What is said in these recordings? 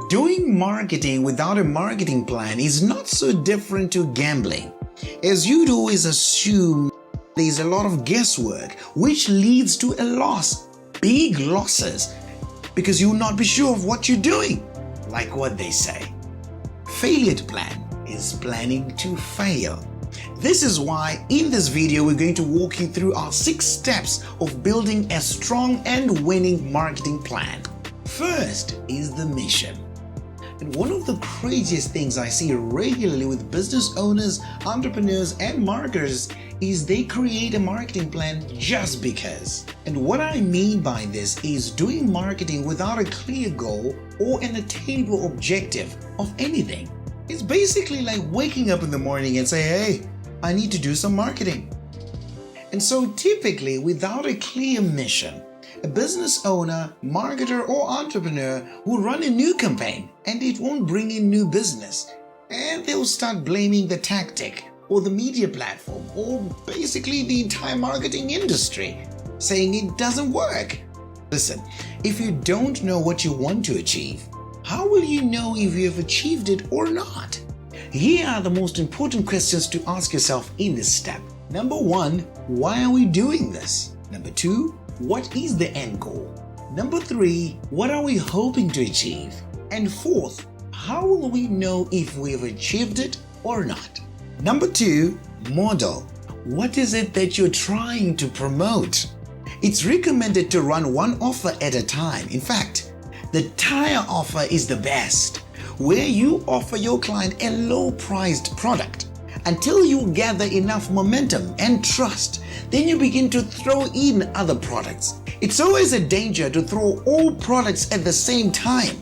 Doing marketing without a marketing plan is not so different to gambling, as you'd always assume there's a lot of guesswork, which leads to a loss, big losses, because you'll not be sure of what you're doing. Like what they say, failure to plan is planning to fail. This is why in this video we're going to walk you through our 6 steps of building a strong and winning marketing plan. First is the mission. And one of the craziest things I see regularly with business owners, entrepreneurs, and marketers is they create a marketing plan just because. And what I mean by this is doing marketing without a clear goal or an attainable objective of anything. It's basically like waking up in the morning and say, hey, I need to do some marketing. And so typically without a clear mission, a business owner, marketer, or entrepreneur will run a new campaign and it won't bring in new business. And they'll start blaming the tactic or the media platform or basically the entire marketing industry, saying it doesn't work. Listen, if you don't know what you want to achieve, how will you know if you have achieved it or not? Here are the most important questions to ask yourself in this step. Number 1, why are we doing this? Number 2, what is the end goal? Number 3, what are we hoping to achieve? And 4th, how will we know if we have achieved it or not? Number 2, model. What is it that you're trying to promote? It's recommended to run one offer at a time. In fact, the tire offer is the best, where you offer your client a low-priced product until you gather enough momentum and trust. Then you begin to throw in other products. It's always a danger to throw all products at the same time,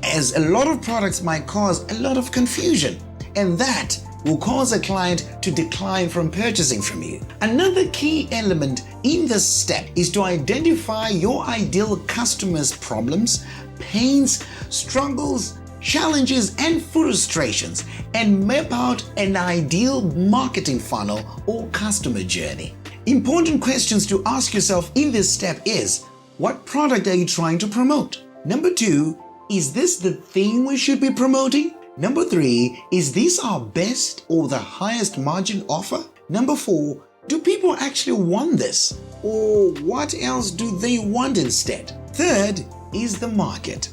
as a lot of products might cause a lot of confusion, and that will cause a client to decline from purchasing from you. Another key element in this step is to identify your ideal customer's problems, pains, struggles, challenges, and frustrations, and map out an ideal marketing funnel or customer journey. Important questions to ask yourself in this step is, what product are you trying to promote? Number 2, is this the thing we should be promoting? Number 3, is this our best or the highest margin offer? Number 4, do people actually want this? Or what else do they want instead? Third is the market.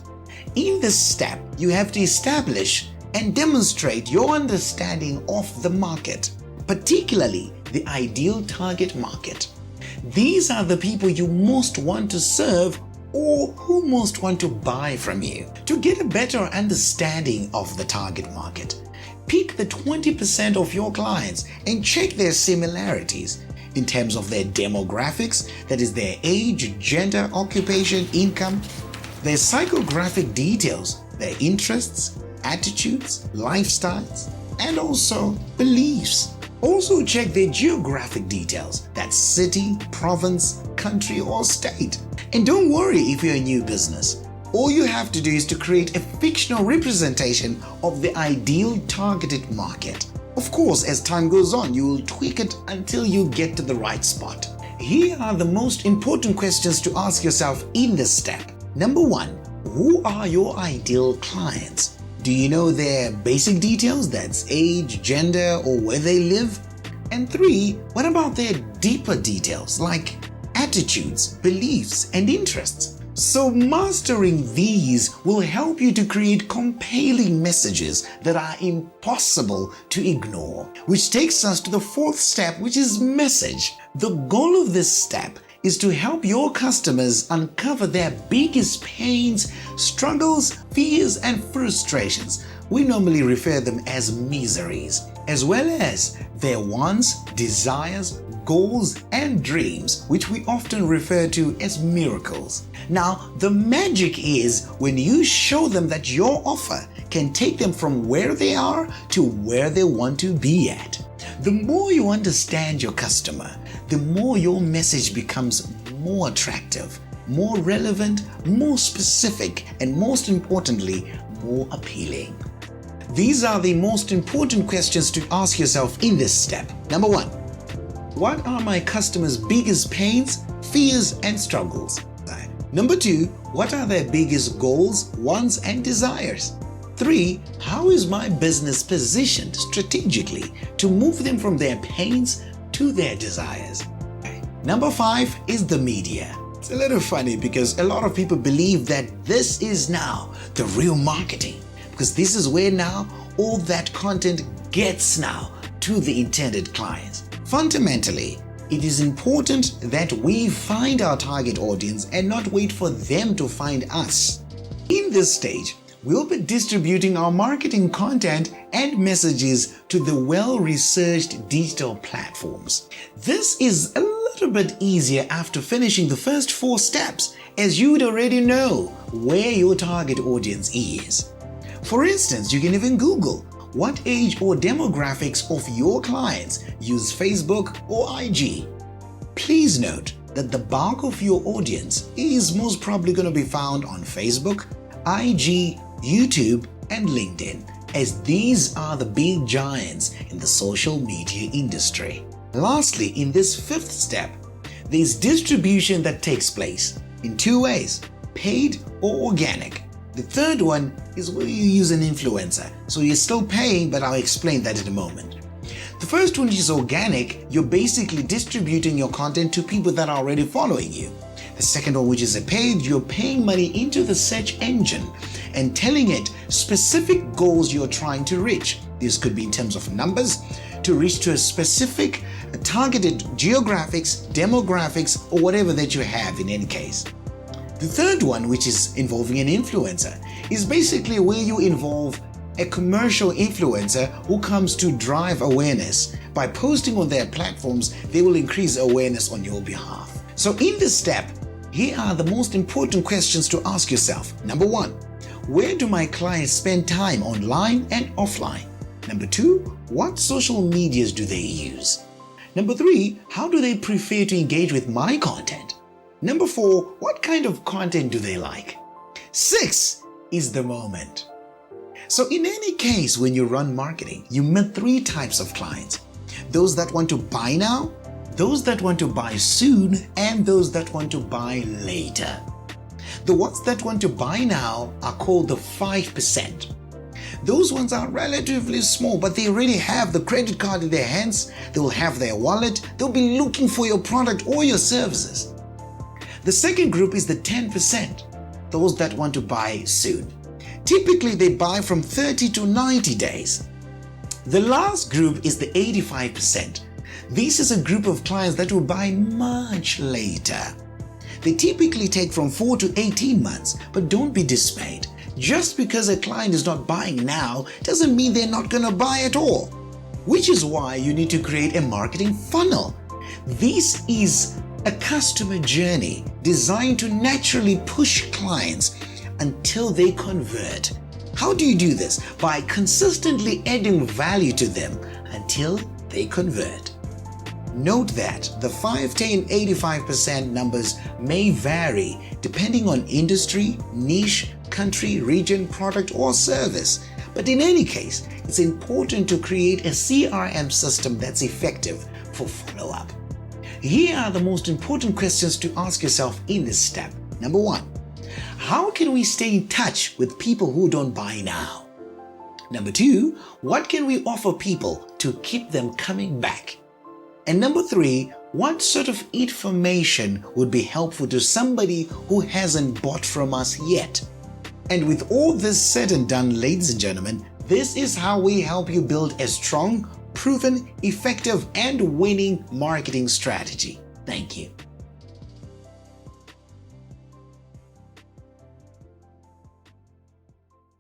In this step, you have to establish and demonstrate your understanding of the market, particularly the ideal target market. These are the people you most want to serve or who most want to buy from you. To get a better understanding of the target market, pick the 20% of your clients and check their similarities in terms of their demographics, that is their age, gender, occupation, income, their psychographic details, their interests, attitudes, lifestyles, and also beliefs. Also check their geographic details, that's city, province, country, or state. And don't worry if you're a new business. All you have to do is to create a fictional representation of the ideal targeted market. Of course, as time goes on, you will tweak it until you get to the right spot. Here are the most important questions to ask yourself in this step. Number 1, who are your ideal clients? Do you know their basic details, that's age, gender, or where they live? And 3, what about their deeper details like attitudes, beliefs, and interests? So mastering these will help you to create compelling messages that are impossible to ignore. Which takes us to the 4th step, which is message. The goal of this step is to help your customers uncover their biggest pains, struggles, fears, and frustrations. We normally refer them as miseries, as well as their wants, desires, goals, and dreams, which we often refer to as miracles. Now, the magic is when you show them that your offer can take them from where they are to where they want to be at. The more you understand your customer, the more your message becomes more attractive, more relevant, more specific, and most importantly, more appealing. These are the most important questions to ask yourself in this step. Number 1, what are my customers' biggest pains, fears, and struggles? Number 2, What are their biggest goals, wants, and desires? 3. How is my business positioned strategically to move them from their pains to their desires? Number 5 is the media. It's a little funny because a lot of people believe that this is now the real marketing, because this is where now all that content gets now to the intended clients. Fundamentally, it is important that we find our target audience and not wait for them to find us. In this stage, we'll be distributing our marketing content and messages to the well-researched digital platforms. This is a little bit easier after finishing the first 4 steps, as you would already know where your target audience is. For instance, you can even Google what age or demographics of your clients use Facebook or IG. Please note that the bulk of your audience is most probably going to be found on Facebook, IG, YouTube, and LinkedIn, as these are the big giants in the social media industry. Lastly, in this 5th step, there's distribution that takes place in 2 ways: paid or organic. The 3rd one is where you use an influencer, so you're still paying, but I'll explain that in a moment. The first one is organic. You're basically distributing your content to people that are already following you. The second one, which is a paid, you're paying money into the search engine and telling it specific goals you're trying to reach. This could be in terms of numbers, to reach to a specific targeted geographics, demographics, or whatever that you have in any case. The 3rd one, which is involving an influencer, is basically where you involve a commercial influencer who comes to drive awareness. By posting on their platforms, they will increase awareness on your behalf. So in this step, here are the most important questions to ask yourself. Number 1, where do my clients spend time online and offline? Number 2, what social medias do they use? Number 3, how do they prefer to engage with my content? Number 4, what kind of content do they like? 6 is the moment. So in any case, when you run marketing, you meet 3 types of clients: those that want to buy now, those that want to buy soon, and those that want to buy later. The ones that want to buy now are called the 5%. Those ones are relatively small, but they already have the credit card in their hands, they will have their wallet, they'll be looking for your product or your services. The second group is the 10%, those that want to buy soon. Typically, they buy from 30 to 90 days. The last group is the 85%. This is a group of clients that will buy much later. They typically take from 4 to 18 months, but don't be dismayed. Just because a client is not buying now doesn't mean they're not going to buy at all. Which is why you need to create a marketing funnel. This is a customer journey designed to naturally push clients until they convert. How do you do this? By consistently adding value to them until they convert. Note that the 5, 10, 85% numbers may vary depending on industry, niche, country, region, product, or service. But in any case, it's important to create a CRM system that's effective for follow-up. Here are the most important questions to ask yourself in this step. Number 1, how can we stay in touch with people who don't buy now? Number 2, what can we offer people to keep them coming back? And number 3, what sort of information would be helpful to somebody who hasn't bought from us yet? And with all this said and done, ladies and gentlemen, this is how we help you build a strong, proven, effective, and winning marketing strategy. Thank you.